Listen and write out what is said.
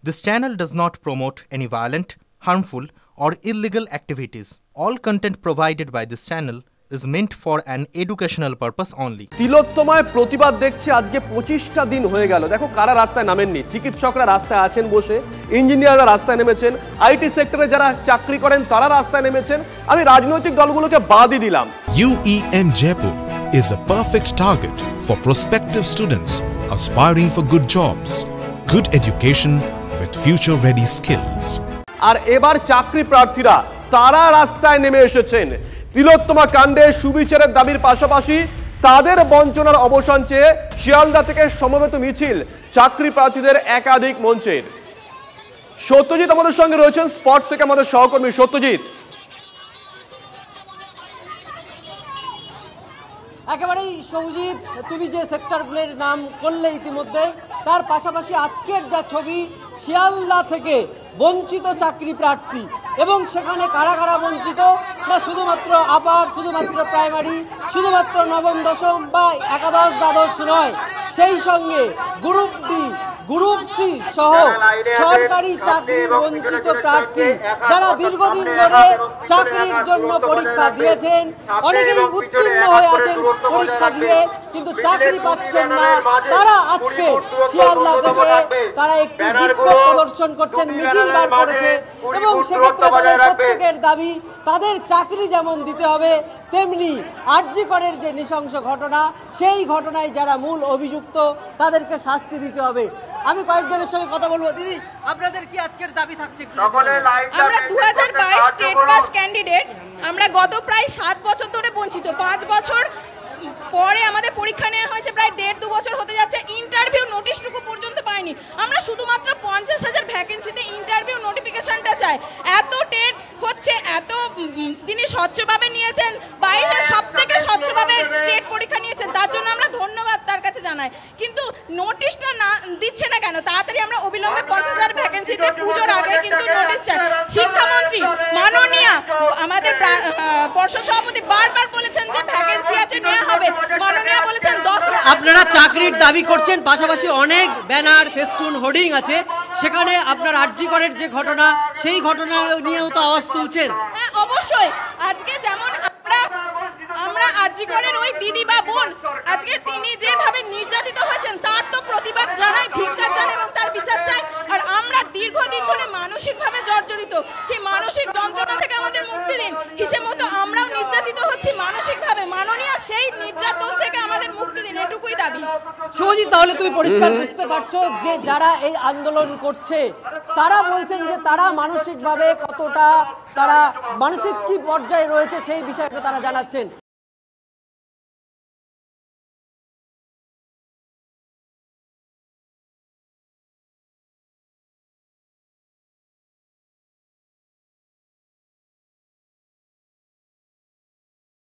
This channel does not promote any violent, harmful, or illegal activities. All content provided by this channel is meant for an educational purpose only. তিলোত্তমায় প্রতিবাদ দেখছি আজকে 25টা দিন হয়ে গেল। দেখো কারা রাস্তায় নামেননি, চিকিৎসকরা রাস্তায় আছেন বসে, ইঞ্জিনিয়াররা রাস্তায় নেমেছেন, আইটি সেক্টরে যারা চাকরি করেন তারা রাস্তায় নেমেছেন। আমি রাজনৈতিক দলগুলোকে বাদই দিলাম। UEM Jaipur is a perfect target for prospective students aspiring for good jobs, good education with future-ready skills. আর এবার চাকরি প্রার্থীরা তারা রাস্তায় নেমে এসেছেন তিলোত্তমা কাণ্ডে সুবিচারের দাবির পাশাপাশি তাদের বঞ্চনার অবসান চেয়ে শিয়ালদা থেকে সমবেত মিছিল চাকরি প্রার্থীদের একাধিক মঞ্চের। সত্যজিৎ আমাদের সঙ্গে রয়েছেন স্পট থেকে, আমাদের সহকর্মী সত্যজিৎ। একেবারেই সৌজিৎ, তুমি যে সেক্টরগুলোর নাম করলে ইতিমধ্যে, তার পাশাপাশি আজকের যা ছবি শিয়ালদা থেকে বঞ্চিত চাকরি প্রার্থী, এবং সেখানে কারা কারা বঞ্চিত না শুধুমাত্র আপার, শুধুমাত্র প্রাইমারি, শুধুমাত্র নবম দশম বা একাদশ দ্বাদশ নয়, সেই সঙ্গে গ্রুপ ডি, গ্রুপ সি সহ সরকারি চাকরি বঞ্চিত প্রার্থী যারা দীর্ঘদিন ধরে চাকরির জন্য পরীক্ষা দিয়েছেন, অনেকেই উত্তীর্ণ হয়ে আছেন পরীক্ষা দিয়ে কিন্তু চাকরি পাচ্ছেন না, তারা আজকে শিয়ালদা থেকে তারা একটি বিক্ষোভ প্রদর্শন করছেন, মিছিল বার করেছে। এবং সেক্ষেত্রে তাদের প্রত্যেকের দাবি তাদের চাকরি যেমন দিতে হবে, তেমনি আরজি করের যে নৃশংস ঘটনা, সেই ঘটনায় যারা মূল অভিযুক্ত তাদেরকে শাস্তি দিতে হবে। আমি কয়েকজনের সঙ্গে কথা বলবো। দিদি, আপনাদের কি আজকের দাবি থাকছে? আমরা 2022 স্টেট পাস ক্যান্ডিডেট, আমরা গত প্রায় 7 বছর ধরে বঞ্চিত। 5 বছর পরে আমাদের পরীক্ষা নেওয়া হয়েছে, প্রায় 1.5-2 বছর হতে যাচ্ছে, ইন্টারভিউ নোটিশটুকু পর্যন্ত পাইনি। আমরা শুধুমাত্র 50,000 ভ্যাকেন্সিতে ইন্টারভিউ নোটিফিকেশনটা চাই। এত টেট হচ্ছে, এত তিনি স্বচ্ছভাবে নিয়েছেন, বাইরে সব থেকে স্বচ্ছভাবে টেট পরীক্ষা নিয়েছেন, তার জন্য আমরা ধন্যবাদ তার কাছে জানাই। কিন্তু নোটিশটা না দিচ্ছে না কেন? তাড়াতাড়ি আমরা অবিলম্বে 50,000 ভ্যাকেন্সিতে পুজোর আগে কিন্তু নোটিশ চাই। শিক্ষামন্ত্রী মাননীয়া আমাদের পর্ষদ সভাপতি বারবার বলেছেন যে ভ্যাকেন্সি আছে, নেওয়া হবে। মাননীয়া বলেছেন 10। আপনারা চাকরির দাবি করছেন, পাশাপাশি অনেক ব্যানার, ফেস্টুন, হোর্ডিং আছে, সেখানে আপনার আরজি করের যে ঘটনা, সেই ঘটনা নিয়েও তো আওয়াজ তুলছেন। হ্যাঁ, অবশ্যই। আজকে যেমন আমরা আরজি করের ওই দিদি বা বোন, আজকে তিনি যেভাবে নির্যাতিত হয়েছেন তার তো প্রতিবাদ জানাই, ধিক্কার জানাই এবং তার বিচার চাই। আর আমরা দীর্ঘদিন ধরে মানসিকভাবে জর্জরিত, সেই মানসিক যন্ত্রণা থেকে আমাদের মুক্তি দিন। হিসেব মতো আমরাও নির্যাতিত হচ্ছি মানসিকভাবে, মাননীয় সেই নির্যাতন থেকে আমাদের মুক্তি দিন, এটুকুই দাবি। শুভজিৎ, তাহলে তুমি পরিষ্কার বুঝতে পারছো যে যারা এই আন্দোলন করছে তারা বলছেন যে তারা মানসিকভাবে কতটা, তারা মানসিক কি পর্যায়ে রয়েছে সেই বিষয়টা তারা জানাচ্ছেন।